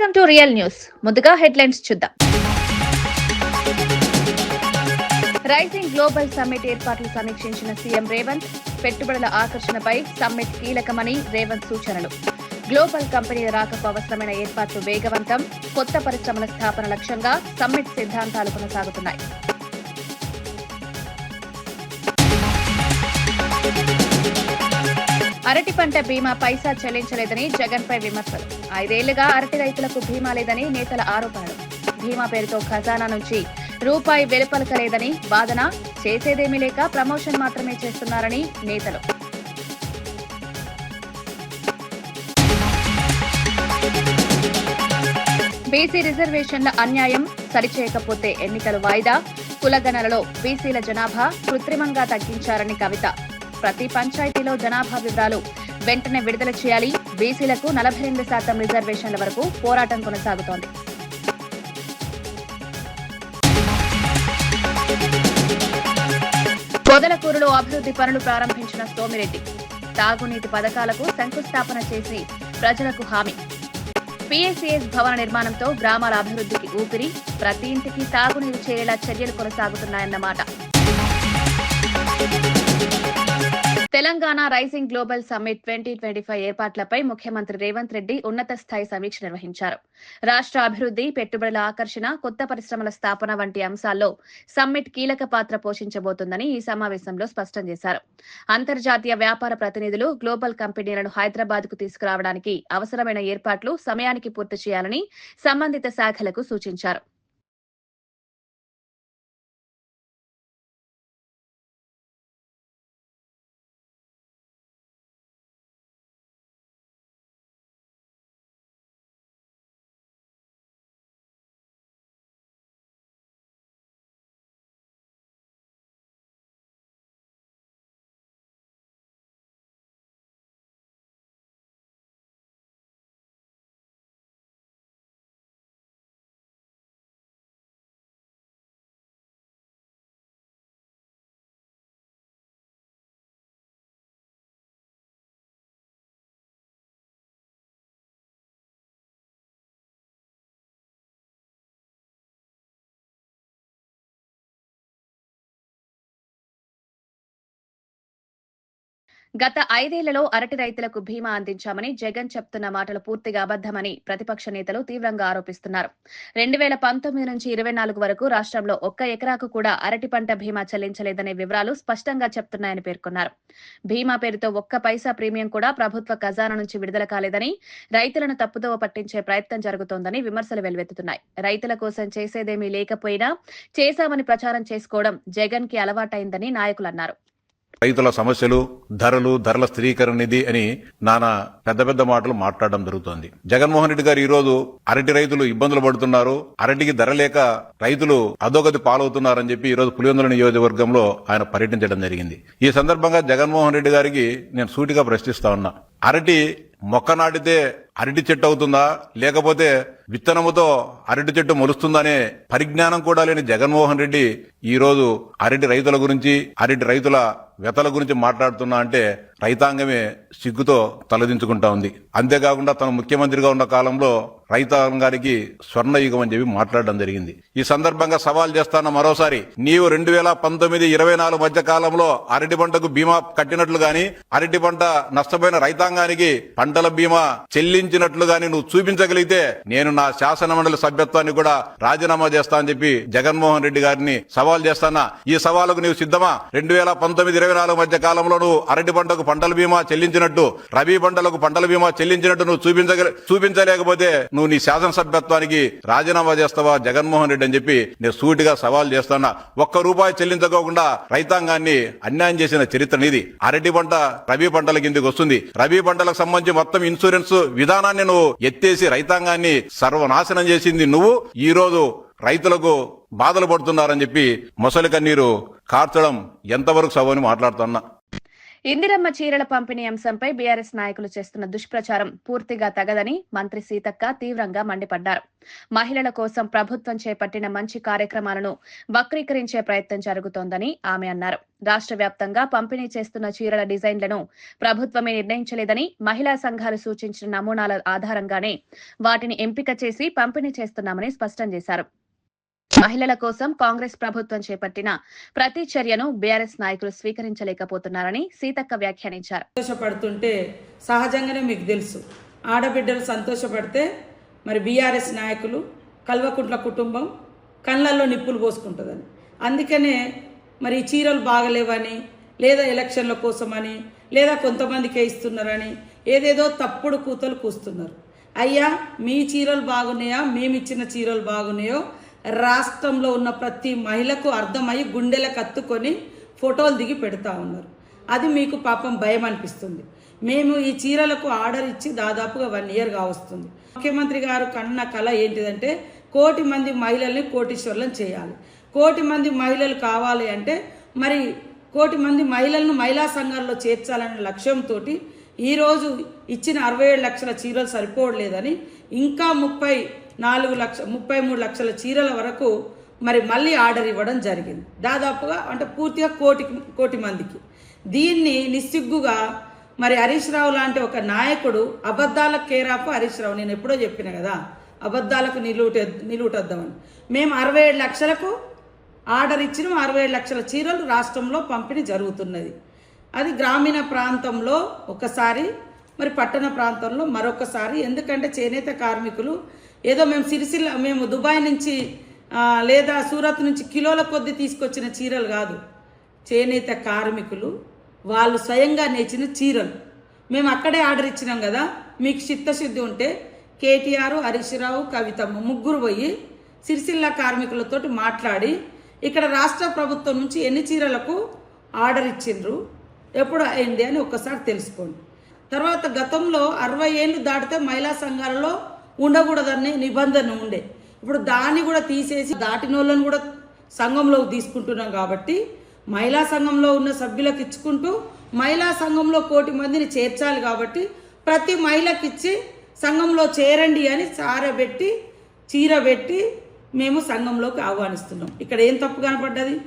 Welcome to real news. ముందుగా headlines చూద్దాం. Rising global summit ఏర్పాట్లు సమీక్షించిన సీఎం రేవంత్. పెట్టుబడుల ఆకర్షణపై సమ్మిట్ కీలకమని రేవంత్ సూచనలు. గ్లోబల్ కంపెనీల రాకకు అవసరమైన ఏర్పాట్లు వేగవంతం. కొత్త పరిశ్రమల స్థాపన లక్ష్యంగా సమ్మిట్ సిద్ధాంతాలు కొనసాగుతున్నాయి. అరటి పంట బీమా పైసా చెల్లించలేదని జగన్పై విమర్శలు. 5 ఏళ్లుగా అరటి రైతులకు బీమా లేదని నేతల ఆరోపణలు. బీమా పేరుతో ఖజానా నుంచి రూపాయి వెలుపలకలేదని వాదన. చేసేదేమీ లేక ప్రమోషన్ మాత్రమే చేస్తున్నారని నేతలు. బీసీ రిజర్వేషన్ల అన్యాయం సరిచేయకపోతే ఎన్నికలు వాయిదా. కులగణనలో బీసీల జనాభా కృత్రిమంగా తగ్గించారని కవిత. ప్రతి పంచాయతీలో జనాభా వివరాలు వెంటనే విడుదల చేయాలి. బీసీలకు 48% రిజర్వేషన్ల వరకు పోరాటం కొనసాగుతోంది. పొదలకూరులో అభివృద్ధి పనులు ప్రారంభించిన సోమిరెడ్డి. తాగునీటి పథకాలకు శంకుస్థాపన చేసి ప్రజలకు హామీ. పీఎస్సీఎస్ భవన నిర్మాణంతో గ్రామాల అభివృద్ధికి ఊపిరి. ప్రతి ఇంటికి తాగునీరు చేరేలా చర్యలు కొనసాగుతున్నాయన్నమాట. తెలంగాణ రైజింగ్ గ్లోబల్ సమ్మిట్ 2025 ఏర్పాట్లపై ముఖ్యమంత్రి రేవంత్ రెడ్డి ఉన్నత స్థాయి సమీక్ష నిర్వహించారు. రాష్ట్ర అభివృద్ధి, పెట్టుబడుల ఆకర్షణ, కొత్త పరిశ్రమల స్థాపన వంటి అంశాల్లో సమ్మిట్ కీలక పాత్ర పోషించబోతోందని ఈ సమావేశంలో స్పష్టం చేశారు. అంతర్జాతీయ వ్యాపార ప్రతినిధులు గ్లోబల్ కంపెనీలను హైదరాబాద్ కు తీసుకురావడానికి అవసరమైన ఏర్పాట్లు సమయానికి పూర్తి చేయాలని సంబంధిత శాఖలకు సూచించారు. గత 5 ఏళ్లలో అరటి రైతులకు బీమా అందించామని జగన్ చెప్తున్న మాటలు పూర్తిగా అబద్దమని ప్రతిపక్ష నేతలు తీవ్రంగా ఆరోపిస్తున్నారు. 2019 నుంచి 24 వరకు రాష్ట్రంలో 1 ఎకరాకు కూడా అరటి పంట బీమా చెల్లించలేదనే వివరాలు స్పష్టంగా చెప్తున్నాయని పేర్కొన్నారు. బీమా పేరుతో 1 పైసా ప్రీమియం కూడా ప్రభుత్వ ఖజానా నుంచి విడుదల కాలేదని, రైతులను తప్పుదోవ పట్టించే ప్రయత్నం జరుగుతోందని విమర్శలు వెల్లువెత్తుతున్నాయి. రైతుల కోసం చేసేదేమీ లేకపోయినా చేశామని ప్రచారం చేసుకోవడం జగన్ కి అలవాటైందని నాయకులు అన్నారు. రైతుల సమస్యలు, ధరల స్థిరీకరణ నిధి అని నానా పెద్ద పెద్ద మాటలు మాట్లాడడం జరుగుతోంది. జగన్మోహన్ రెడ్డి గారు ఈ రోజు అరటి రైతులు ఇబ్బందులు పడుతున్నారు, అరటికి ధర లేక రైతులు అధోగతి పాలవుతున్నారని చెప్పి ఈ రోజు పులివెందుల నియోజకవర్గంలో ఆయన పర్యటించడం జరిగింది. ఈ సందర్భంగా జగన్మోహన్ రెడ్డి గారికి నేను సూటిగా ప్రశ్నిస్తా ఉన్నా, అరటి మొక్క నాటితే అరటి చెట్టు అవుతుందా, లేకపోతే విత్తనముతో అరటి చెట్టు మొలుస్తుందనే పరిజ్ఞానం కూడా లేని జగన్మోహన్ రెడ్డి ఈ రోజు అరటి రైతుల గురించి, అరటి రైతుల వ్యతల గురించి మాట్లాడుతున్నా అంటే రైతాంగమే సిగ్గుతో తలదించుకుంటా ఉంది. అంతేకాకుండా తను ముఖ్యమంత్రిగా ఉన్న కాలంలో రైతాంగానికి స్వర్ణయుగం అని చెప్పి మాట్లాడడం జరిగింది. ఈ సందర్భంగా సవాల్ చేస్తాన మరోసారి, నీవు 2019-24 మధ్య కాలంలో అరటి పంటకు బీమా కట్టినట్లు గాని, అరటి పంట నష్టపోయిన రైతాంగానికి పంటల బీమా చెల్లించినట్లు గాని నువ్వు చూపించగలిగితే నేను నా శాసనమండలి సభ్యత్వాన్ని కూడా రాజీనామా చేస్తా అని చెప్పి జగన్మోహన్ రెడ్డి గారిని సవాల్ చేస్తానా. ఈ సవాలుకు నీవు సిద్ధమా? 2019-24 మధ్య కాలంలో నువ్వు అరటి పంటకు పంటల బీమా చెల్లించినట్టు, రబీ పంటలకు పంటల బీమా చెల్లించినట్టు నువ్వు చూపించలేకపోతే నువ్వు నీ శాసనసభ్యత్వానికి రాజీనామా చేస్తావా జగన్మోహన్ రెడ్డి అని చెప్పి నేను సూటిగా సవాల్ చేస్తున్నా. 1 రూపాయి చెల్లించకోకుండా రైతాంగాన్ని అన్యాయం చేసిన చరిత్ర నీది. అరటి పంట రబీ పంటల కిందకి వస్తుంది. రబీ పంటలకు సంబంధించి మొత్తం ఇన్సూరెన్స్ విధానాన్ని నువ్వు ఎత్తేసి రైతాంగాన్ని సర్వనాశనం చేసింది నువ్వు. ఈ రోజు రైతులకు బాధలు పడుతున్నారని చెప్పి మొసలి కన్నీరు కార్చడం ఎంతవరకు సవని మాట్లాడుతున్నా. ఇందిరమ్మ చీరల పంపిణీ అంశంపై బీఆర్ఎస్ నాయకులు చేస్తున్న దుష్ప్రచారం పూర్తిగా తగదని మంత్రి సీతక్క తీవ్రంగా మండిపడ్డారు. మహిళల కోసం ప్రభుత్వం చేపట్టిన మంచి కార్యక్రమాలను వక్రీకరించే ప్రయత్నం జరుగుతోందని ఆమె అన్నారు. రాష్ట్ర వ్యాప్తంగా పంపిణీ చేస్తున్న చీరల డిజైన్లను ప్రభుత్వమే నిర్ణయించలేదని, మహిళా సంఘాలు సూచించిన నమూనాల ఆధారంగానే వాటిని ఎంపిక చేసి పంపిణీ చేస్తున్నామని స్పష్టం చేశారు. మహిళల కోసం కాంగ్రెస్ ప్రభుత్వం చేపట్టిన ప్రతి చర్యను బీఆర్ఎస్ నాయకులు స్వీకరించలేకపోతున్నారని సీతక్క వ్యాఖ్యానించారు. సంతోషపడుతుంటే సహజంగానే మీకు తెలుసు, ఆడబిడ్డలు సంతోషపడితే మరి బీఆర్ఎస్ నాయకులు కల్వకుంట్ల కుటుంబం కళ్ళల్లో నిప్పులు పోసుకుంటుందని, అందుకనే మరి చీరలు బాగలేవని, లేదా ఎలక్షన్ల కోసమని, లేదా కొంతమందికే ఇస్తున్నారని ఏదేదో తప్పుడు కూతలు కూస్తున్నారు. అయ్యా, మీ చీరలు బాగున్నాయా, మేమిచ్చిన చీరలు బాగున్నాయో రాష్ట్రంలో ఉన్న ప్రతి మహిళకు అర్థమయ్యి గుండెలకు కత్తుకొని ఫోటోలు దిగి పెడతా ఉన్నారు. అది మీకు పాపం భయం అనిపిస్తుంది. మేము ఈ చీరలకు ఆర్డర్ ఇచ్చి దాదాపుగా 1 year కావస్తుంది. ముఖ్యమంత్రి గారు కన్న కళ ఏంటిదంటే 1 కోటి మంది మహిళల్ని కోటీశ్వర్లను చేయాలి. 1 కోటి మంది మహిళలు కావాలి అంటే మరి 1 కోటి మంది మహిళలను మహిళా సంఘాల్లో చేర్చాలనే లక్ష్యంతో ఈరోజు ఇచ్చిన 67 లక్షల చీరలు సరిపోవట్లేదని ఇంకా 33 లక్షల చీరల వరకు మరి మళ్ళీ ఆర్డర్ ఇవ్వడం జరిగింది. దాదాపుగా అంటే పూర్తిగా కోటి మందికి. దీన్ని నిస్సిగ్గుగా మరి హరీష్ రావు లాంటి ఒక నాయకుడు, అబద్ధాల కేరాపు హరీష్ రావు, నేను ఎప్పుడో చెప్పిన కదా, అబద్ధాలకు నిలువుటద్దామని. మేము 67 లక్షలకు ఆర్డర్ ఇచ్చినాం. 67 లక్షల చీరలు రాష్ట్రంలో పంపిణీ జరుగుతున్నది. అది గ్రామీణ ప్రాంతంలో ఒకసారి, మరి పట్టణ ప్రాంతంలో మరొకసారి. ఎందుకంటే చేనేత కార్మికులు ఏదో మేము దుబాయ్ నుంచి లేదా సూరత్ నుంచి కిలోల కొద్దీ తీసుకొచ్చిన చీరలు కాదు. చేనేత కార్మికులు వాళ్ళు స్వయంగా నేర్చిన చీరలు మేము అక్కడే ఆర్డర్ ఇచ్చినాం కదా. మీకు చిత్తశుద్ధి ఉంటే కేటీఆర్, హరీష్ రావు, కవితమ్మ ముగ్గురు పోయి సిరిసిల్ల కార్మికులతో మాట్లాడి ఇక్కడ రాష్ట్ర ప్రభుత్వం నుంచి ఎన్ని చీరలకు ఆర్డర్ ఇచ్చిండ్రు, ఎప్పుడు అయింది అని ఒక్కసారి తెలుసుకోండి. తర్వాత గతంలో 60 ఏళ్ళు దాటితే మహిళా సంఘాలలో ఉండకూడదనే నిబంధన ఉండే. ఇప్పుడు దాన్ని కూడా తీసేసి దాటిన వాళ్ళని కూడా సంఘంలోకి తీసుకుంటున్నాం. కాబట్టి మహిళా సంఘంలో ఉన్న సభ్యులకు ఇచ్చుకుంటూ మహిళా సంఘంలో 1 కోటి మందిని చేర్చాలి. కాబట్టి ప్రతి మహిళకి ఇచ్చి సంఘంలో చేరండి అని సారబెట్టి చీర పెట్టి మేము సంఘంలోకి ఆహ్వానిస్తున్నాం. ఇక్కడ ఏం తప్పు కనపడ్డది?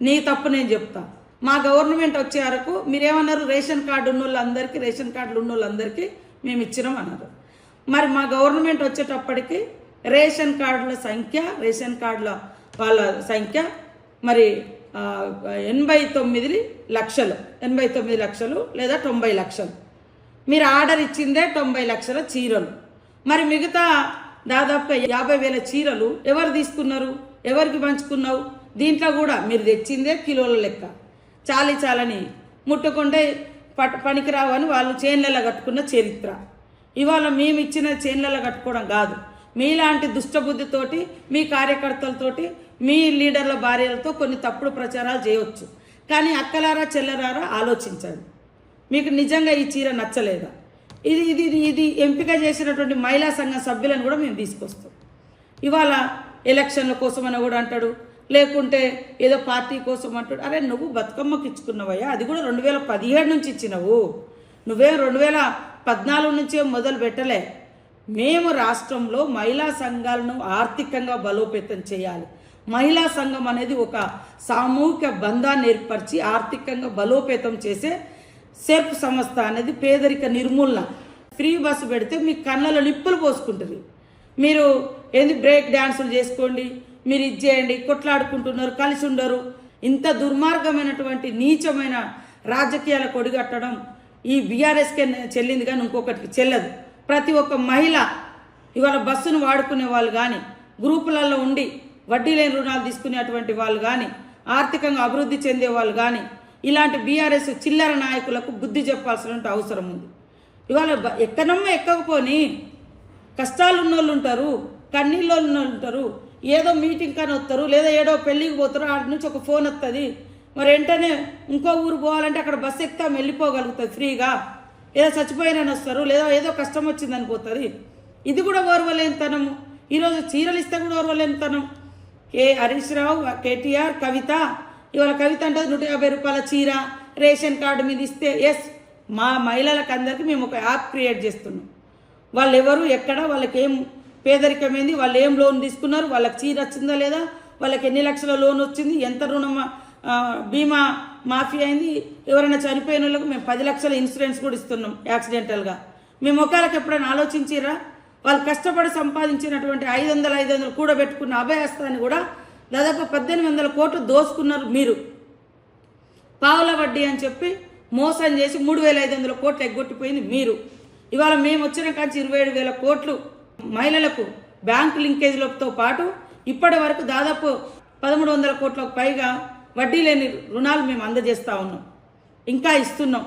నీ తప్పు నేను చెప్తా. మా గవర్నమెంట్ వచ్చే వరకు మీరేమన్నారు, రేషన్ కార్డు ఉన్న వాళ్ళందరికీ, రేషన్ కార్డులు ఉన్న వాళ్ళందరికీ మేము ఇచ్చినాం అన్నారు. మరి మా గవర్నమెంట్ వచ్చేటప్పటికి రేషన్ కార్డుల సంఖ్య, రేషన్ కార్డుల వాళ్ళ సంఖ్య మరి 89 లక్షలు, 89 లక్షలు లేదా 90 లక్షలు. మీరు ఆర్డర్ ఇచ్చిందే 90 లక్షల చీరలు. మరి మిగతా దాదాపుగా 50,000 చీరలు ఎవరు తీసుకున్నారు, ఎవరికి పంచుకున్నావు? దీంట్లో కూడా మీరు తెచ్చిందే కిలోల లెక్క, చాలని ముట్టుకుంటే పనికిరావు అని వాళ్ళు చేన్లలో కట్టుకున్న చరిత్ర. ఇవాళ మేము ఇచ్చిన చేన్లలో కట్టుకోవడం కాదు. మీలాంటి దుష్టబుద్ధితోటి మీ కార్యకర్తలతోటి మీ లీడర్ల భార్యలతో కొన్ని తప్పుడు ప్రచారాలు చేయవచ్చు. కానీ అక్కలారా చెల్లరారా ఆలోచించండి. మీకు నిజంగా ఈ చీర నచ్చలేదా? ఇది ఎంపిక చేసినటువంటి మహిళా సంఘ సభ్యులను కూడా మేము తీసుకొస్తాం. ఇవాళ ఎలక్షన్ల కోసమని కూడా అంటాడు, లేకుంటే ఏదో పార్టీ కోసం అంటాడు. అరే నువ్వు బతుకమ్మకి ఇచ్చుకున్నావయ్యా, అది కూడా 2017 నుంచి ఇచ్చినావు. నువ్వేం 2014 నుంచే మొదలు పెట్టలే. మేము రాష్ట్రంలో మహిళా సంఘాలను ఆర్థికంగా బలోపేతం చేయాలి. మహిళా సంఘం అనేది ఒక సామూహిక బంధాన్ని ఏర్పరిచి ఆర్థికంగా బలోపేతం చేసే సెర్ప్ సంస్థ అనేది పేదరిక నిర్మూలన. ఫ్రీ బస్సు పెడితే మీ కళ్ళలో నిప్పులు పోసుకుంటుంది. మీరు ఏంది బ్రేక్ డ్యాన్సులు చేసుకోండి, మీరు ఇది చేయండి, కొట్లాడుకుంటున్నారు, కలిసి ఉండరు. ఇంత దుర్మార్గమైనటువంటి నీచమైన రాజకీయాలకు ఒడిగట్టడం ఈ బీఆర్ఎస్కే చెల్లింది, కానీ ఇంకొకటికి చెల్లదు. ప్రతి ఒక్క మహిళ ఇవాళ బస్సును వాడుకునే వాళ్ళు కానీ, గ్రూపులలో ఉండి వడ్డీ లేని రుణాలు తీసుకునేటువంటి వాళ్ళు కానీ, ఆర్థికంగా అభివృద్ధి చెందే వాళ్ళు కానీ, ఇలాంటి బీఆర్ఎస్ చిల్లర నాయకులకు బుద్ధి చెప్పాల్సిన అవసరం ఉంది. ఇవాళ ఎక్కకపోని కష్టాలు ఉన్నోళ్ళు ఉంటారు, కన్నీళ్ళు ఉన్నోళ్ళు ఉంటారు. ఏదో మీటింగ్ కానీ వస్తారు, లేదా ఏదో పెళ్ళికి పోతారు, అటు నుంచి ఒక ఫోన్ వస్తుంది. మరి వెంటనే ఇంకో ఊరు పోవాలంటే అక్కడ బస్సు ఎక్కితే వెళ్ళిపోగలుగుతుంది ఫ్రీగా. ఏదో చచ్చిపోయినా వస్తారు, లేదా ఏదో కష్టం వచ్చిందని పోతుంది. ఇది కూడా ఓర్వలేనితనము. ఈరోజు చీరలు ఇస్తే కూడా ఓర్వలేనితనం. హరీష్ రావు, కేటీఆర్, కవిత. ఇవాళ కవిత అంటే 150 రూపాయల చీర, రేషన్ కార్డు మీద ఇస్తే ఎస్ మా మహిళలకు అందరికీ మేము ఒక యాప్ క్రియేట్ చేస్తున్నాం. వాళ్ళు ఎవరు ఎక్కడ, వాళ్ళకి ఏం పేదరికమైంది, వాళ్ళు ఏం లోన్ తీసుకున్నారు, వాళ్ళకి చీర వచ్చిందా లేదా, వాళ్ళకి ఎన్ని లక్షల లోన్ వచ్చింది, ఎంత రుణం బీమా మాఫీ అయింది, ఎవరైనా చనిపోయిన వాళ్ళకు మేము 10 లక్షల ఇన్సూరెన్స్ కూడా ఇస్తున్నాం యాక్సిడెంటల్గా. మీ ముఖాలకు ఎప్పుడైనా ఆలోచించిరా? వాళ్ళు కష్టపడి సంపాదించినటువంటి 500 కూడబెట్టుకున్న అభయహస్తాన్ని కూడా దాదాపు 1800 కోట్లు దోసుకున్నారు మీరు. పావుల వడ్డీ అని చెప్పి మోసం చేసి 3500 కోట్లు ఎగ్గొట్టిపోయింది మీరు. ఇవాళ మేము వచ్చిన కాంచి 27,000 కోట్లు మహిళలకు బ్యాంకు లింకేజ్లతో పాటు ఇప్పటి వరకు దాదాపు 1300 కోట్లకు పైగా వడ్డీ లేని రుణాలు మేము అందజేస్తూ ఉన్నాం, ఇంకా ఇస్తున్నాం.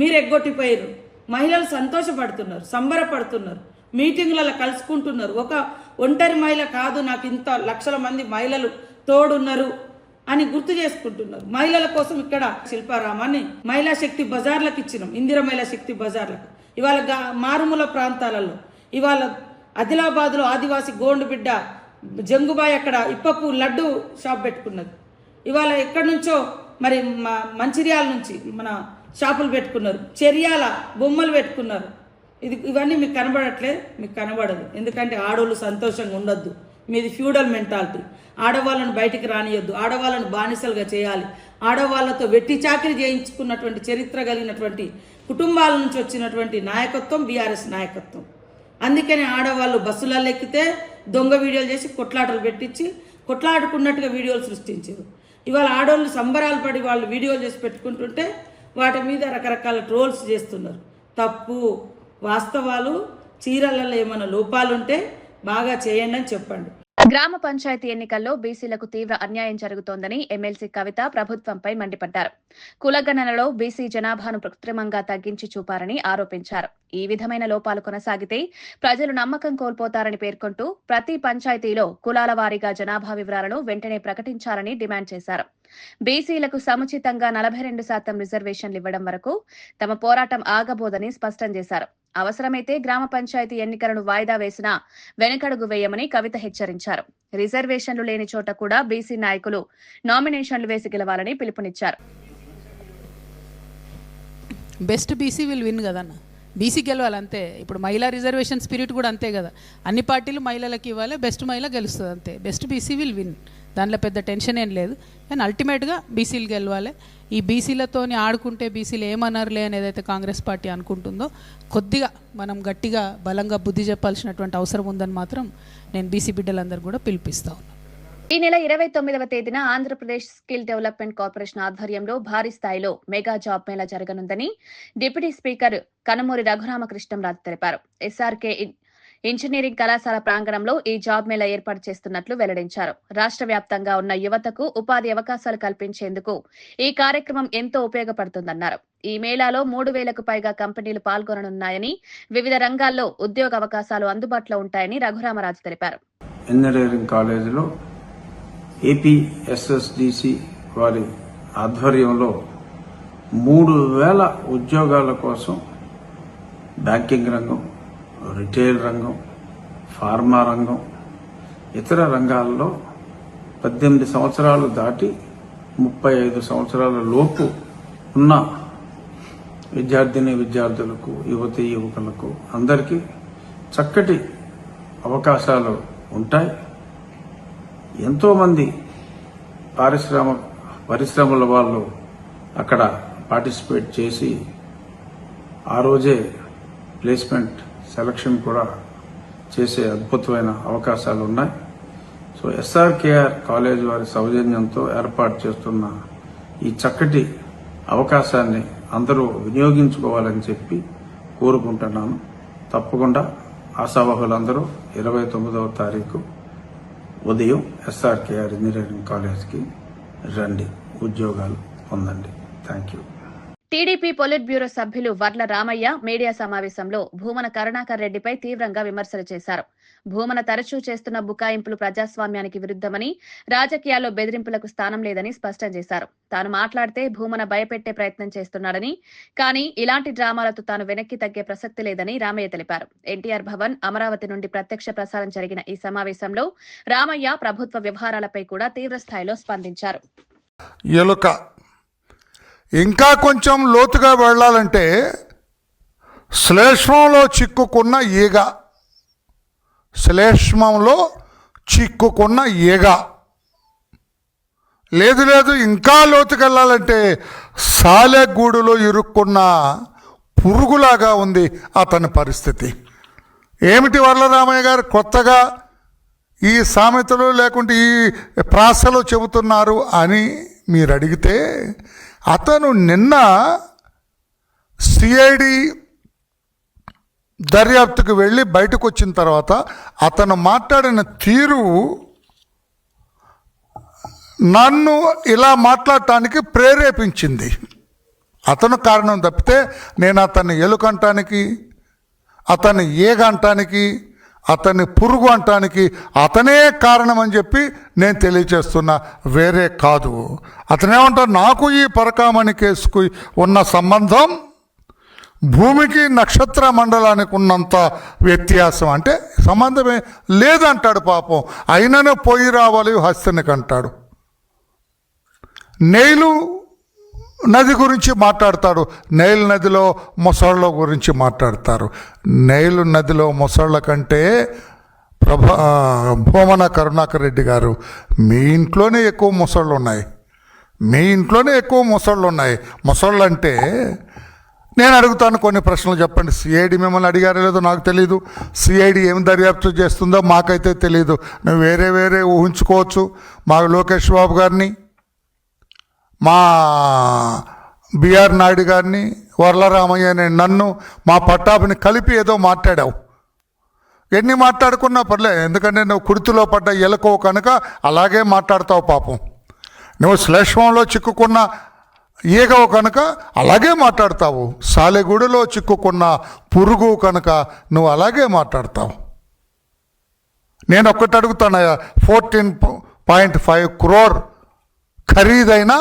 మీరు ఎగ్గొట్టిపోయారు. మహిళలు సంతోషపడుతున్నారు, సంబరపడుతున్నారు, మీటింగులలో కలుసుకుంటున్నారు. ఒక ఒంటరి మహిళ కాదు, నాకు ఇంత లక్షల మంది మహిళలు తోడున్నారు అని గుర్తు చేసుకుంటున్నారు. మహిళల కోసం ఇక్కడ శిల్పారామాన్ని మహిళా శక్తి బజార్లకు ఇచ్చినాం, ఇందిర మహిళా శక్తి బజార్లకు. ఇవాళ మారుమూల ప్రాంతాలలో, ఇవాళ ఆదిలాబాద్లో ఆదివాసి గోండు బిడ్డ జంగుబాయ్ అక్కడ ఇప్పపు లడ్డు షాప్ పెట్టుకున్నది. ఇవాళ ఎక్కడి నుంచో మరి మంచిర్యాల నుంచి మన షాపులు పెట్టుకున్నారు, చెర్యాల బొమ్మలు పెట్టుకున్నారు. ఇవన్నీ మీకు కనబడట్లేదు, మీకు కనబడదు. ఎందుకంటే ఆడవాళ్ళు సంతోషంగా ఉండొద్దు. మీది ఫ్యూడల్ మెంటాలిటీ. ఆడవాళ్ళను బయటికి రానియొద్దు, ఆడవాళ్ళను బానిసలుగా చేయాలి. ఆడవాళ్ళతో వెట్టి చాకిరి చేయించుకున్నటువంటి చరిత్ర కలిగినటువంటి కుటుంబాల నుంచి వచ్చినటువంటి నాయకత్వం బీఆర్ఎస్ నాయకత్వం. అందుకని ఆడవాళ్ళు బస్సులలో ఎక్కితే దొంగ వీడియోలు చేసి కొట్లాటలు పెట్టించి కొట్లాడుకున్నట్టుగా వీడియోలు సృష్టించారు. ఇవాళ ఆడవాళ్ళు సంబరాలు పడి వాళ్ళు వీడియోలు చేసి పెట్టుకుంటుంటే వాటి మీద రకరకాల ట్రోల్స్ చేస్తున్నారు. తప్పు. వాస్తవాలు, చీరలలో ఏమైనా లోపాలుంటే బాగా చేయండి అని చెప్పండి. గ్రామ పంచాయతీ ఎన్నికల్లో బీసీలకు తీవ్ర అన్యాయం జరుగుతోందని ఎమ్మెల్సీ కవిత ప్రభుత్వంపై మండిపడ్డారు. కులగణనలో బీసీ జనాభాను కృత్రిమంగా తగ్గించి చూపారని ఆరోపించారు. ఈ విధమైన లోపాలు కొనసాగితే ప్రజలు నమ్మకం కోల్పోతారని పేర్కొంటూ ప్రతి పంచాయతీలో కులాల వారీగా జనాభా వివరాలను వెంటనే ప్రకటించాలని డిమాండ్ చేశారు. బీసీలకు సముచితంగా 42% రిజర్వేషన్లు ఇవ్వడం వరకు తమ పోరాటం ఆగబోదని స్పష్టం చేశారు. అవసరమైతే గ్రామ పంచాయతీ ఎన్నికలను వాయిదా వేసినా వెనకడుగు వేయమని కవిత హెచ్చరించారు. రిజర్వేషన్లు లేని చోట కూడా బీసీ నాయకులు నామినేషన్లు వేసి గెలవాలని పిలుపునిచ్చారు. బెస్ట్ బీసీ విల్ విన్ కదన్న, బీసీ గెలవాలి అంతే. ఇప్పుడు మహిళా రిజర్వేషన్ స్పిరిట్ కూడా అంతే కదా, అన్ని పార్టీలు మహిళలకు ఇవ్వాలి, బెస్ట్ మహిళ గెలుస్తుంది అంతే. బెస్ట్ బీసీ విల్ విన్, దానిలో పెద్ద టెన్షన్ ఏం లేదు. కానీ అల్టిమేట్గా బీసీలు గెలవాలి. ఈ బీసీలతోని ఆడుకుంటే బీసీలు ఏమన్నారులే అని ఏదైతే కాంగ్రెస్ పార్టీ అనుకుంటుందో కొద్దిగా మనం గట్టిగా బలంగా బుద్ధి చెప్పాల్సినటువంటి అవసరం ఉందని మాత్రం నేను బీసీ బిడ్డలందరూ కూడా పిలిపిస్తా ఉన్నాను. ఈ నెల 29వ తేదీన ఆంధ్రప్రదేశ్ స్కిల్ డెవలప్మెంట్ కార్పొరేషన్ ఆధ్వర్యంలో భారీ స్థాయిలో మెగా జాబ్ మేళా జరగనుందని డిప్యూటీ స్పీకర్ కనుమూరి రఘురామకృష్ణంరాజు తెలిపారు. ఎస్ఆర్కే ఇంజనీరింగ్ కళాశాల ప్రాంగణంలో ఈ జాబ్ మేళా ఏర్పాటు చేస్తున్నట్లు వెల్లడించారు. రాష్ట్ర వ్యాప్తంగా ఉన్న యువతకు ఉపాధి అవకాశాలు కల్పించేందుకు ఈ కార్యక్రమం ఎంతో ఉపయోగపడుతుందన్నారు. ఈ మేళాలో 3,000కు పైగా కంపెనీలు పాల్గొననున్నాయని, వివిధ రంగాల్లో ఉద్యోగ అవకాశాలు అందుబాటులో ఉంటాయని రఘురామరాజు తెలిపారు. ఇంజనీరింగ్ కాలేజీలో ఏపీఎస్ఎస్డిసి వారి ఆధ్వర్యంలో 3,000 ఉద్యోగాల కోసం బ్యాంకింగ్ రంగం, రిటైల్ రంగం, ఫార్మా రంగం, ఇతర రంగాల్లో 18 సంవత్సరాలు దాటి 35 సంవత్సరాల లోపు ఉన్న విద్యార్థులకు, యువతీ యువకులకు అందరికీ చక్కటి అవకాశాలు ఉంటాయి. ఎంతోమంది పరిశ్రమల వాళ్ళు అక్కడ పార్టిసిపేట్ చేసి ఆ రోజే ప్లేస్మెంట్ సెలక్షన్ కూడా చేసే అద్భుతమైన అవకాశాలు ఉన్నాయి. సో ఎస్ఆర్కేఆర్ కాలేజ్ వారి సౌజన్యంతో ఏర్పాటు చేస్తున్న ఈ చక్కటి అవకాశాన్ని అందరూ వినియోగించుకోవాలని చెప్పి కోరుకుంటున్నాను. తప్పకుండా ఆశావహులందరూ 29వ తారీఖు ఉదయం ఎస్ఆర్కేఆర్ ఇంజనీరింగ్ కాలేజ్కి రండి, ఉద్యోగాలు పొందండి. Thank you. TDP polit bureau సభ్యులు వర్ల రామయ్య మీడియా సమావేశంలో భూమన కరుణాకర్ రెడ్డిపై తీవ్రంగా విమర్శలు చేశారు. భూమన తరచూ చేస్తున్న బుకాయింపులు ప్రజాస్వామ్యానికి విరుద్దమని, రాజకీయాల్లో బెదిరింపులకు స్థానం లేదని స్పష్టం చేశారు. తాను మాట్లాడితే భూమన భయపెట్టే ప్రయత్నం చేస్తున్నాడని, కానీ ఇలాంటి డ్రామాలతో తాను వెనక్కి తగ్గే ప్రసక్తి లేదని రామయ్య తెలిపారు. ఎన్టీఆర్ భవన్, అమరావతి నుండి ప్రత్యక్ష ప్రసారం జరిగిన ఈ సమావేశంలో రామయ్య ప్రభుత్వ వ్యవహారాలపై కూడా తీవ్ర స్థాయిలో స్పందించారు. ఇంకా కొంచెం లోతుగా వెళ్ళాలంటే శ్లేష్మంలో చిక్కుకున్న ఈగ, శ్లేష్మంలో చిక్కుకున్న ఈగ, లేదు ఇంకా లోతుకు వెళ్ళాలంటే సాలెగూడులో ఇరుక్కున్న పురుగులాగా ఉంది అతని పరిస్థితి. ఏమిటి వరలరామయ్య గారు కొత్తగా ఈ సామెతలు లేకుంటే ఈ ప్రాసలో చెబుతున్నారు అని మీరు అడిగితే, అతను నిన్న సిఐడి దర్యాప్తుకు వెళ్ళి బయటకు వచ్చిన తర్వాత అతను మాట్లాడిన తీరు నన్ను ఇలా మాట్లాడటానికి ప్రేరేపించింది. అతను కారణం తప్పితే నేను అతన్ని ఎలుకంటానికి, అతన్ని ఏగ అంటానికి, అతన్ని పురుగు అంటానికి అతనే కారణం అని చెప్పి నేను తెలియచేస్తున్నా, వేరే కాదు. అతనేమంటారు, నాకు ఈ పరకామణి కేసుకు ఉన్న సంబంధం భూమికి నక్షత్ర మండలానికి ఉన్నంత వ్యత్యాసం, అంటే సంబంధమే లేదంటాడు. పాపం అయినను పోయి రావాలి హస్తనికి అంటాడు. నైలు నది గురించి మాట్లాడతాడు, నైలు నదిలో మొసళ్ళ గురించి మాట్లాడతారు. నైలు నదిలో మొసళ్ళ కంటే భూమన కరుణాకర్ రెడ్డి గారు, మీ ఇంట్లోనే ఎక్కువ మొసళ్ళు ఉన్నాయి, మీ ఇంట్లోనే ఎక్కువ మొసళ్ళు ఉన్నాయి. మొసళ్ళు అంటే నేను అడుగుతాను, కొన్ని ప్రశ్నలు చెప్పండి. సిఐడి మిమ్మల్ని అడిగారో లేదో నాకు తెలీదు, సిఐడి ఏం దర్యాప్తు చేస్తుందో మాకైతే తెలీదు. నువ్వు వేరే ఊహించుకోవచ్చు. మా లోకేష్ బాబు గారిని, మా బిఆర్ నాయుడు గారిని, వరలరామయ్య అనే నన్ను, మా పట్టాభిని కలిపి ఏదో మాట్లాడావు. ఎన్ని మాట్లాడుకున్నా పర్లేదు, ఎందుకంటే నువ్వు కుర్తిలో పడ్డ ఎలకో కనుక అలాగే మాట్లాడతావు. పాపం నువ్వు శ్లేష్మంలో చిక్కుకున్న ఈగవు కనుక అలాగే మాట్లాడతావు, సాలెగూడులో చిక్కుకున్న పురుగు కనుక నువ్వు అలాగే మాట్లాడతావు. నేను ఒక్కటి అడుగుతానయ్యా, 14.5 crore ఖరీదైన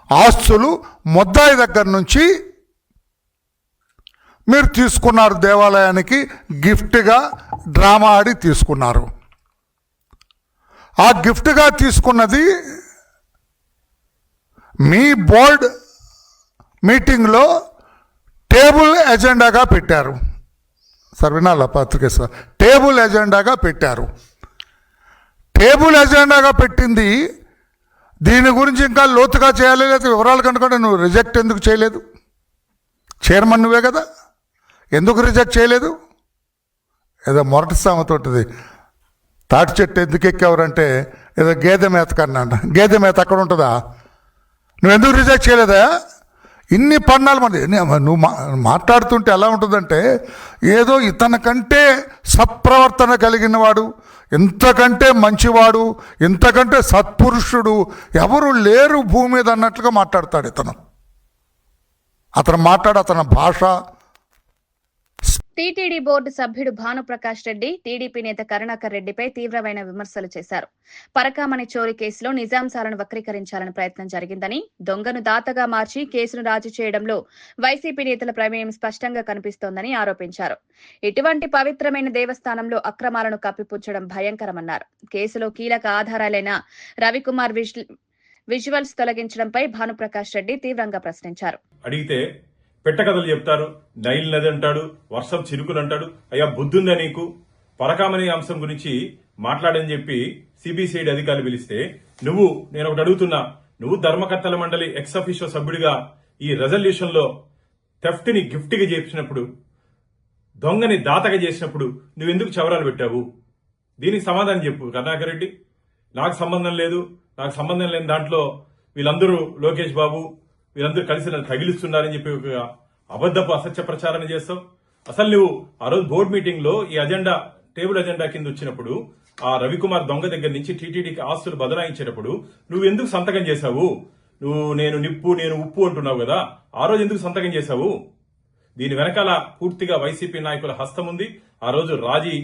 ఆస్తులు ముద్దాయి దగ్గర నుంచి మీరు తీసుకున్నారు, దేవాలయానికి గిఫ్ట్గా డ్రామా ఆడి తీసుకున్నారు. ఆ గిఫ్ట్గా తీసుకున్నది మీ బోర్డ్ మీటింగ్లో టేబుల్ ఎజెండాగా పెట్టారు. సర్వినాల పత్రిక సార్, టేబుల్ ఎజెండాగా పెట్టారు. టేబుల్ ఎజెండాగా పెట్టింది దీని గురించి ఇంకా లోతుగా చేయాలి, లేదా వివరాలు కనుకుంటే నువ్వు రిజెక్ట్ ఎందుకు చేయలేదు? చైర్మన్ నువ్వే కదా, ఎందుకు రిజెక్ట్ చేయలేదు? ఏదో మొరటి సామెతోటిది, తాటి చెట్టు ఎందుకు ఎక్కేవారంటే ఏదో గేదె మేత కన్నా, గేదె మేత అక్కడ ఉంటుందా? నువ్వెందుకు రిజెక్ట్ చేయలేదా? ఇన్ని పన్నాలు మంది నువ్వు మాట్లాడుతుంటే ఎలా ఉంటుందంటే ఏదో ఇతనికంటే సత్ప్రవర్తన కలిగిన వాడు, ఇంతకంటే మంచివాడు, ఇంతకంటే సత్పురుషుడు ఎవరు లేరు భూమి మీద అన్నట్లుగా మాట్లాడతాడు ఇతను. అతని భాష. టీటీడీ బోర్డు సభ్యుడు భానుప్రకాష్ రెడ్డి టీడీపీ నేత కరుణాకర్ రెడ్డిపై తీవ్రమైన విమర్శలు చేశారు. పరకామణి చోరీ కేసులో నిజాంశాలను వక్రీకరించాలని ప్రయత్నం జరిగిందని, దొంగను దాతగా మార్చి కేసును రాజీ చేయడంలో వైసీపీ నేతల ప్రమేయం స్పష్టంగా కనిపిస్తోందని ఆరోపించారు. ఇటువంటి పవిత్రమైన దేవస్థానంలో అక్రమాలను కప్పిపుచ్చడం భయంకరమన్నారు. కేసులో కీలక ఆధారాలైన రవికుమార్ విజువల్స్ తొలగించడంపై భానుప్రకాష్ రెడ్డి తీవ్రంగా ప్రశ్నించారు. అడిగితే పెట్టకథలు చెప్తారు, నైల్ నది అంటాడు, వర్షం చిరుకులు అంటాడు. అయ్యా బుద్ధుందా నీకు? పరకామణి అంశం గురించి మాట్లాడని చెప్పి సిబిసిఐడి అధికారులు పిలిస్తే నేను ఒకటి అడుగుతున్నా, నువ్వు ధర్మకర్తల మండలి ఎక్స్ అఫీషియో సభ్యుడిగా ఈ రెజల్యూషన్ లో థెఫ్ట్ ని గిఫ్ట్ గా చేసినప్పుడు, దొంగని దాతగా చేసినప్పుడు నువ్వెందుకు చవరాలు పెట్టావు? దీనికి సమాధానం చెప్పు కరుణాకర్ రెడ్డి. నాకు సంబంధం లేదు, నాకు సంబంధం లేని దాంట్లో వీళ్ళందరూ లోకేష్ బాబు వీళ్ళందరూ కలిసి నన్ను తగిలిస్తున్నారని చెప్పి ఒక అబద్దపు అసత్య ప్రచారాన్ని చేస్తావు. అసలు నువ్వు ఆ రోజు బోర్డు మీటింగ్ లో ఈ అజెండా టేబుల్ అజెండా కింద వచ్చినప్పుడు ఆ రవికుమార్ దొంగ దగ్గర నుంచి టీటీడీకి ఆస్తులు బదలాయించేటప్పుడు నువ్వు ఎందుకు సంతకం చేశావు? నేను నిప్పు నేను ఉప్పు అంటున్నావు కదా, ఆ రోజు ఎందుకు సంతకం చేశావు? దీని వెనకాల పూర్తిగా వైసీపీ నాయకుల హస్తం ఉంది. ఆ రోజు రాజీ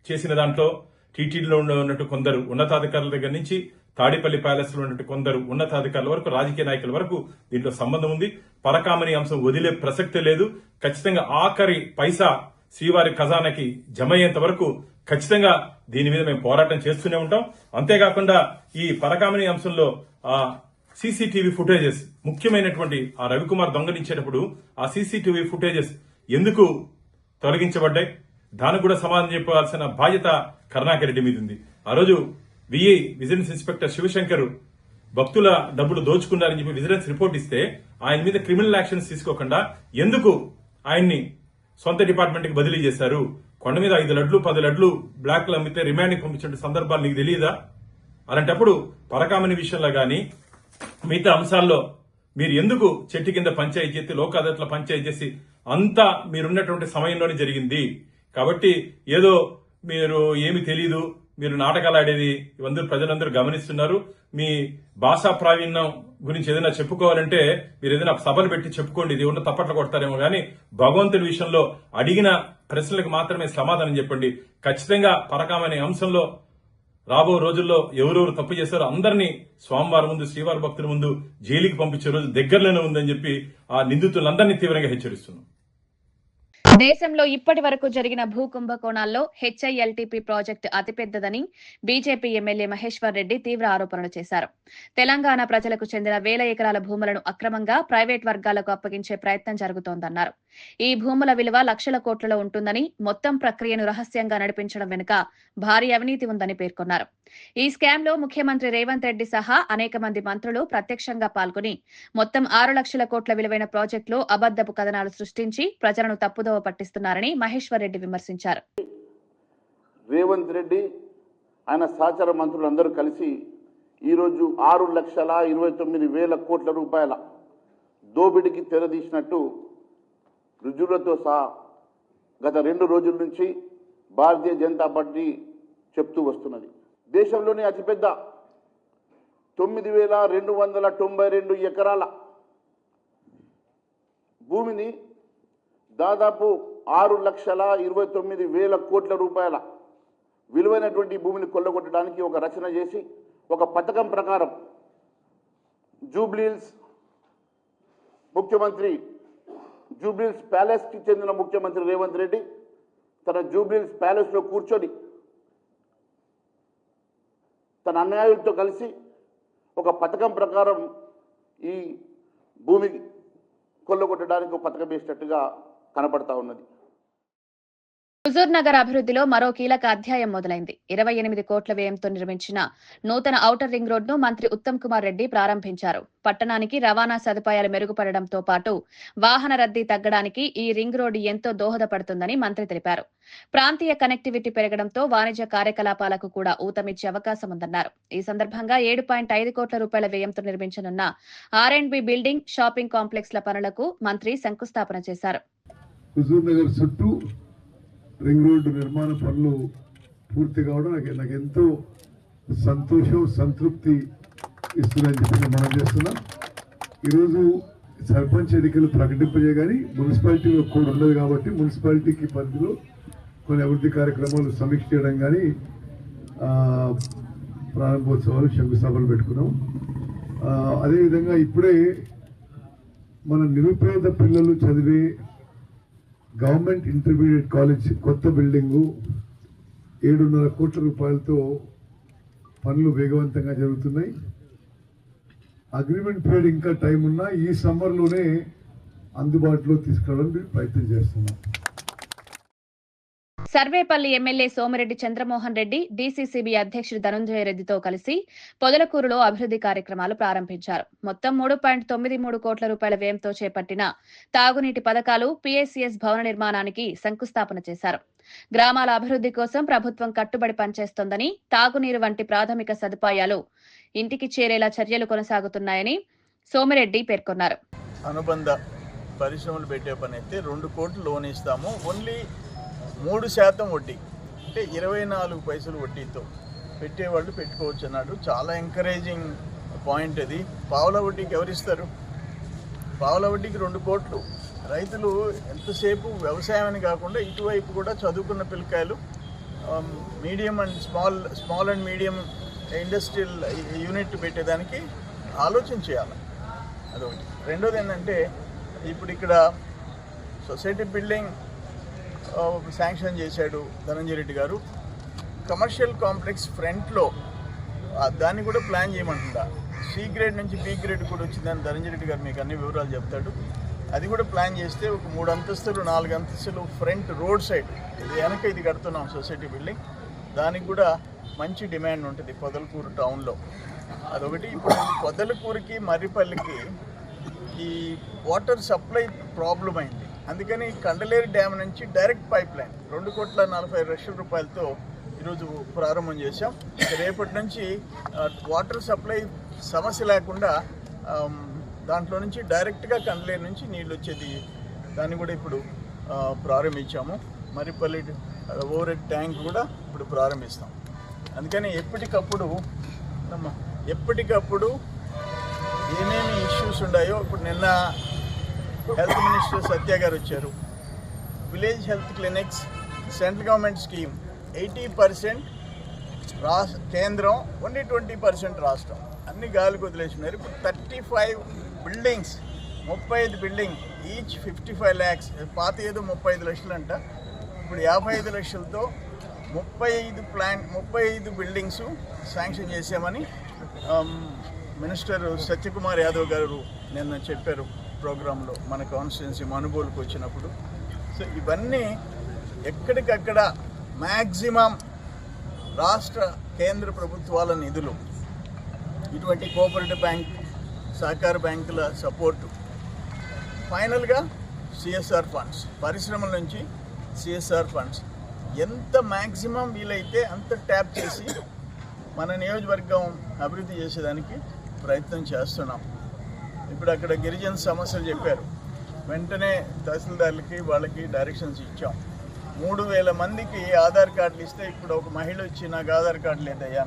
చేసిన దాంట్లో టీటీడీలో ఉన్నట్టు కొందరు ఉన్నతాధికారుల దగ్గర నుంచి తాడిపల్లి ప్యాలెస్ లో ఉన్నట్టు కొందరు ఉన్నతాధికారుల వరకు, రాజకీయ నాయకుల వరకు దీంట్లో సంబంధం ఉంది. పరకామణి అంశం వదిలే ప్రసక్తే లేదు. ఖచ్చితంగా ఆఖరి పైసా శ్రీవారి ఖజానాకి జమ అయ్యేంత వరకు ఖచ్చితంగా దీని మీద మేము పోరాటం చేస్తూనే ఉంటాం. అంతేకాకుండా ఈ పరకామణి అంశంలో సీసీటీవీ ఫుటేజెస్, ముఖ్యమైనటువంటి ఆ రవికుమార్ దొంగలించేటప్పుడు ఆ సీసీటీవీ ఫుటేజెస్ ఎందుకు తొలగించబడ్డాయి? దానికి కూడా సమాధానం చెప్పాల్సిన బాధ్యత కరుణాకర్ రెడ్డి మీద ఉంది. ఆ రోజు విజిలెన్స్ ఇన్స్పెక్టర్ శివశంకర్ భక్తుల డబ్బులు దోచుకున్నారని చెప్పి విజిలెన్స్ రిపోర్ట్ ఇస్తే ఆయన మీద క్రిమినల్ యాక్షన్స్ తీసుకోకుండా ఎందుకు ఆయన్ని సొంత డిపార్ట్మెంట్ కి బదిలీ చేశారు? కొండ మీద 5 లడ్లు 10 లడ్లు బ్లాక్ లో అమ్మితే రిమాండ్ పంపించిన సందర్భాలు నీకు తెలియదా? అలాంటప్పుడు పరకామణి విషయంలో గాని మిగతా అంశాల్లో మీరు ఎందుకు చెట్టు కింద పంచాయతీ చేసి లోక్ అదాలత్లో పంచాయతీ చేసి అంతా మీరున్నటువంటి సమయంలోనే జరిగింది. కాబట్టి ఏదో మీరు ఏమి తెలీదు, మీరు నాటకాలు ఆడేది ప్రజలందరూ గమనిస్తున్నారు. మీ భాషా ప్రావీణ్యం గురించి ఏదైనా చెప్పుకోవాలంటే మీరు ఏదైనా సభలు పెట్టి చెప్పుకోండి, ఇది ఉన్న తప్పట్లు కొడతారేమో కానీ భగవంతుడి విషయంలో అడిగిన ప్రశ్నలకు మాత్రమే సమాధానం చెప్పండి. ఖచ్చితంగా పరకామనే అంశంలో రాబో రోజుల్లో ఎవరెవరు తప్పు చేశారో అందరినీ స్వామివారి ముందు, శ్రీవారి భక్తుల ముందు జైలుకి పంపించే రోజు దగ్గరలోనే ఉందని చెప్పి ఆ నిందితులందరినీ తీవ్రంగా హెచ్చరిస్తున్నాం. దేశంలో ఇప్పటి వరకు జరిగిన భూ కుంభకోణాల్లో హెచ్ఐఎల్టీపీ ప్రాజెక్టు అతిపెద్దదని బీజేపీ ఎమ్మెల్యే మహేశ్వర్ రెడ్డి తీవ్ర ఆరోపణలు చేశారు. తెలంగాణ ప్రజలకు చెందిన 1000 ఎకరాల భూములను అక్రమంగా ప్రైవేట్ వర్గాలకు అప్పగించే ప్రయత్నం జరుగుతోందన్నారు. ఈ భూముల విలువ లక్షల కోట్లలో ఉంటుందని, మొత్తం ప్రక్రియను రహస్యంగా నడిపించడం వెనుక భారీ అవినీతి ఉందని పేర్కొన్నారు. ఈ స్కామ్ లో ముఖ్యమంత్రి రేవంత్ రెడ్డి సహా అనేక మంది మంత్రులు ప్రత్యక్షంగా పాల్గొని మొత్తం 6 లక్షల కోట్ల విలువైన ప్రాజెక్టులో అబద్దపు కథనాలు సృష్టించి ప్రజలను తప్పుదోవ పట్టిస్తున్నారని మహేశ్వర్ రెడ్డి విమర్శించారు. రేవంత్ రెడ్డి ఆయన సహచర మంత్రులందరూ కలిసి ఈరోజు 6,29,000 కోట్ల రూపాయల దోపిడీకి తెరదీసినట్టు రుజువులతో సహా గత 2 రోజుల నుంచి భారతీయ జనతా పార్టీ చెప్తూ వస్తున్నది. దేశంలోని అతిపెద్ద 9,292 ఎకరాల భూమిని దాదాపు 6,29,000 కోట్ల రూపాయల విలువైనటువంటి భూమిని కొల్లగొట్టడానికి ఒక రచన చేసి ఒక పథకం ప్రకారం జూబ్లీహిల్స్ ప్యాలెస్ కి చెందిన ముఖ్యమంత్రి రేవంత్ రెడ్డి తన జూబ్లీహిల్స్ ప్యాలెస్ లో కూర్చొని తన అన్యాయులతో కలిసి ఒక పథకం ప్రకారం ఈ భూమి కొల్లగొట్టడానికి ఒక పథకం వేసినట్టుగా కనపడతా ఉన్నది. హుజూర్ నగర్ అభివృద్ధిలో మరో కీలక అధ్యాయం మొదలైంది. 28 కోట్ల వ్యయంతో నిర్మించిన నూతన ఔటర్ రింగ్ రోడ్ను మంత్రి ఉత్తమ్ కుమార్ రెడ్డి ప్రారంభించారు. పట్టణానికి రవాణా సదుపాయాలు మెరుగుపడడంతో పాటు వాహన రద్దీ తగ్గడానికి ఈ రింగ్ రోడ్డు ఎంతో దోహదపడుతుందని మంత్రి తెలిపారు. ప్రాంతీయ కనెక్టివిటీ పెరగడంతో వాణిజ్య కార్యకలాపాలకు కూడా ఊతమిచ్చే అవకాశం ఉందన్నారు. ఈ సందర్భంగా 7.5 కోట్ల రూపాయల వ్యయంతో నిర్మించనున్న R&B బిల్డింగ్, షాపింగ్ కాంప్లెక్స్ల పనులకు మంత్రి శంకుస్థాపన చేశారు. రింగ్ రోడ్డు నిర్మాణ పనులు పూర్తి కావడం నాకు ఎంతో సంతోషం, సంతృప్తి ఇస్తుందని చెప్పి మనం చేస్తున్నాం. ఈరోజు సర్పంచ్ ఎన్నికలు ప్రకటింపజేయగాని మున్సిపాలిటీలో కూడా ఉండదు కాబట్టి మున్సిపాలిటీకి పరిధిలో కొన్ని అభివృద్ధి కార్యక్రమాలు సమీక్ష చేయడం కానీ ప్రారంభోత్సవాలు, శంకుస్థాపనలు పెట్టుకున్నాం. అదేవిధంగా ఇప్పుడే మన నిరుపేద పిల్లలు చదివే గవర్నమెంట్ ఇంటర్మీడియట్ కాలేజ్ కొత్త బిల్డింగు 7.5 కోట్ల రూపాయలతో పనులు వేగవంతంగా జరుగుతున్నాయి. అగ్రిమెంట్ పీరియడ్ ఇంకా టైం ఉన్నా ఈ సమ్మర్లోనే అందుబాటులో తీసుకురావడానికి ప్రయత్నం చేస్తున్నాం. సర్వేపల్లి ఎమ్మెల్యే సోమిరెడ్డి చంద్రమోహన్ రెడ్డి డీసీసీబీ అధ్యక్షుడు ధనుంజయ రెడ్డితో కలిసి పొదలకూరులో అభివృద్ధి కార్యక్రమాలు ప్రారంభించారు. మొత్తం 3.93 కోట్ల రూపాయల వ్యయంతో చేపట్టిన తాగునీటి పథకాలు, పీఏసీఎస్ భవన నిర్మాణానికి శంకుస్థాపన చేశారు. గ్రామాల అభివృద్ధి కోసం ప్రభుత్వం కట్టుబడి పనిచేస్తోందని, తాగునీరు వంటి ప్రాథమిక సదుపాయాలు ఇంటికి చేరేలా చర్యలు కొనసాగుతున్నాయని సోమిరెడ్డి పేర్కొన్నారు. అనుబంధ పరిశ్రమలు పెట్టే పని అయితే 2 కోట్లు లోన్ ఇస్తాము. ఓన్లీ 3% వడ్డీ, అంటే 24 పైసలు వడ్డీతో పెట్టేవాళ్ళు పెట్టుకోవచ్చు అన్నాడు. చాలా ఎంకరేజింగ్ పాయింట్ అది. పావుల వడ్డీకి ఎవరిస్తారు? పావుల వడ్డీకి 2 కోట్లు. రైతులు ఎంతసేపు వ్యవసాయం అని కాకుండా ఇటువైపు కూడా చదువుకున్న పిల్లకాయలు medium and small and medium industrial unit పెట్టేదానికి ఆలోచన చేయాలి. అదొకటి. రెండోది ఏంటంటే ఇప్పుడు ఇక్కడ సొసైటీ బిల్డింగ్ శాంక్షన్ చేశాడు ధనంజయ రెడ్డి గారు. కమర్షియల్ కాంప్లెక్స్ ఫ్రంట్లో దాన్ని కూడా ప్లాన్ చేయమంటుందా. సి గ్రేడ్ నుంచి బి గ్రేడ్ కూడా వచ్చిందని ధనంజయ రెడ్డి గారు మీకు అన్ని వివరాలు చెప్తాడు. అది కూడా ప్లాన్ చేస్తే ఒక 3 అంతస్తులు 4 అంతస్తులు ఫ్రంట్ రోడ్ సైడ్ ఇది వెనక ఇది కడుతున్నాం సొసైటీ బిల్డింగ్. దానికి కూడా మంచి డిమాండ్ ఉంటుంది పొదలకూరు టౌన్లో. అదొకటి. ఇప్పుడు పొదలకూరుకి మర్రిపల్లికి ఈ వాటర్ సప్లై ప్రాబ్లం అయింది. అందుకని కండలేరు డ్యామ్ నుంచి డైరెక్ట్ పైప్ లైన్ 2,45,00,000 రూపాయలతో ఈరోజు ప్రారంభం చేశాం. రేపటి నుంచి వాటర్ సప్లై సమస్య లేకుండా దాంట్లో నుంచి డైరెక్ట్గా కండలేరు నుంచి నీళ్ళు వచ్చేది దాన్ని కూడా ఇప్పుడు ప్రారంభించాము. మర్రిపల్లి ఓవర్ హెడ్ ట్యాంక్ కూడా ఇప్పుడు ప్రారంభిస్తాం. అందుకని ఎప్పటికప్పుడు ఏమేమి ఇష్యూస్ ఉన్నాయో ఇప్పుడు నిన్న హెల్త్ మినిస్టర్ సత్య గారు వచ్చారు. Village health clinics central government scheme 80% కేంద్రం, ఓన్లీ 20% రాష్ట్రం. అన్ని గాలికి వదిలేసినారు. ఇప్పుడు 35 బిల్డింగ్స్ 35 బిల్డింగ్ ఈచ్ 55 lakhs. పాత ఏదో 35 లక్షలు అంట, ఇప్పుడు 55 లక్షలతో 35 బిల్డింగ్స్ శాంక్షన్ చేశామని మినిస్టర్ సత్యకుమార్ యాదవ్ గారు నిన్న చెప్పారు ప్రోగ్రాంలో మన కాన్స్టిట్యున్సీ మనుగోలుకు వచ్చినప్పుడు. సో ఇవన్నీ ఎక్కడికక్కడ మ్యాక్సిమం రాష్ట్ర కేంద్ర ప్రభుత్వాల నిధులు, ఇటువంటి కోఆపరేటివ్ బ్యాంక్ సహకార బ్యాంకుల సపోర్టు, ఫైనల్గా సిఎస్ఆర్ ఫండ్స్, పరిశ్రమల నుంచి సిఎస్ఆర్ ఫండ్స్ ఎంత మ్యాక్సిమం వీలైతే అంత ట్యాప్ చేసి మన నియోజకవర్గం అభివృద్ధి చేసేదానికి ప్రయత్నం చేస్తున్నాం. ఇప్పుడు అక్కడ గిరిజన సమస్యలు చెప్పారు. వెంటనే తహసీల్దార్లకి వాళ్ళకి డైరెక్షన్స్ ఇచ్చాం. 3,000 మందికి ఆధార్ కార్డులు ఇస్తే ఇప్పుడు ఒక మహిళ వచ్చి నాకు ఆధార్ కార్డు లేదయ్యా.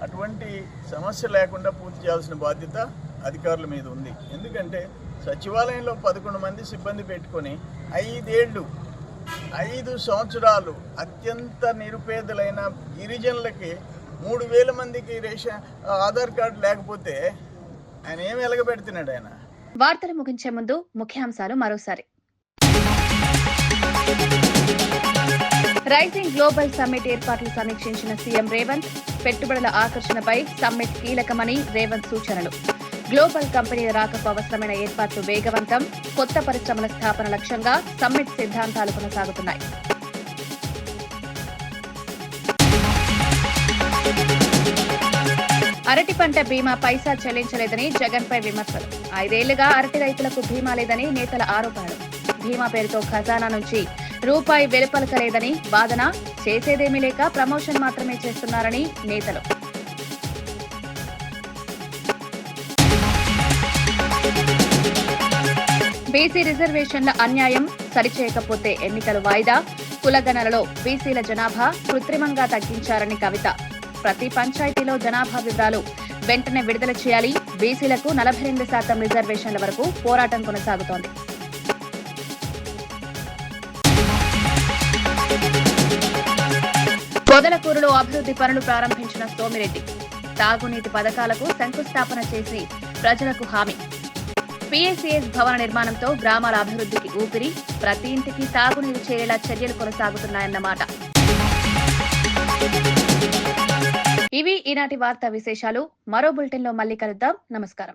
అటువంటి సమస్య లేకుండా పూర్తి చేయాల్సిన బాధ్యత అధికారుల మీద ఉంది. ఎందుకంటే సచివాలయంలో 11 మంది సిబ్బంది పెట్టుకొని 5 సంవత్సరాలు అత్యంత నిరుపేదలైన గిరిజనులకి 3,000 మందికి ఆధార్ కార్డు లేకపోతే ఆయన ఏమి ఎలగబెడుతున్నాడు ఆయన. వార్తలు ముగించే ముందు ముఖ్యాంశాలు మరోసారి. రైజింగ్ గ్లోబల్ సమ్మిట్ ఏర్పాట్లు సమీక్షించిన సీఎం రేవంత్. పెట్టుబడుల ఆకర్షణపై సమ్మిట్ కీలకమని రేవంత్ సూచనలు. గ్లోబల్ కంపెనీల రాకకు అవసరమైన ఏర్పాట్లు వేగవంతం. కొత్త పరిశ్రమల స్థాపన లక్ష్యంగా సమ్మిట్ సిద్ధాంతాలు కొనసాగుతున్నాయి. అరటి పంట బీమా పైసా చెల్లించలేదని జగన్పై విమర్శలు. 5 ఏళ్లుగా అరటి రైతులకు బీమా లేదని నేతల ఆరోపణలు. బీమా పేరుతో ఖజానా నుంచి రూపాయి వెలుపలకలేదని వాదన. చేసేదేమీ లేక ప్రమోషన్ మాత్రమే చేస్తున్నారని నేతలు. బీసీ రిజర్వేషన్ల అన్యాయం సరిచేయకపోతే ఎన్నికలు వాయిదా. కులగణనలో బీసీల జనాభా కృత్రిమంగా తగ్గించారని కవిత. ప్రతి పంచాయతీలో జనాభా వివరాలు వెంటనే విడుదల చేయాలి. బీసీలకు 42% రిజర్వేషన్ల వరకు పోరాటం కొనసాగుతోంది. పొదలకూరులో అభివృద్ధి పనులు ప్రారంభించిన సోమిరెడ్డి. తాగునీటి పథకాలకు శంకుస్థాపన చేసి ప్రజలకు హామీ. పీఏసీఎస్ భవన నిర్మాణంతో గ్రామాల అభివృద్ధికి ఊపిరి. ప్రతి ఇంటికి తాగునీరు చేరేలా చర్యలు కొనసాగుతున్నాయన్నమాట. ఇవి ఈనాటి వార్తా విశేషాలు. మరో బులెటిన్లో మళ్ళీ కలుద్దాం. నమస్కారం.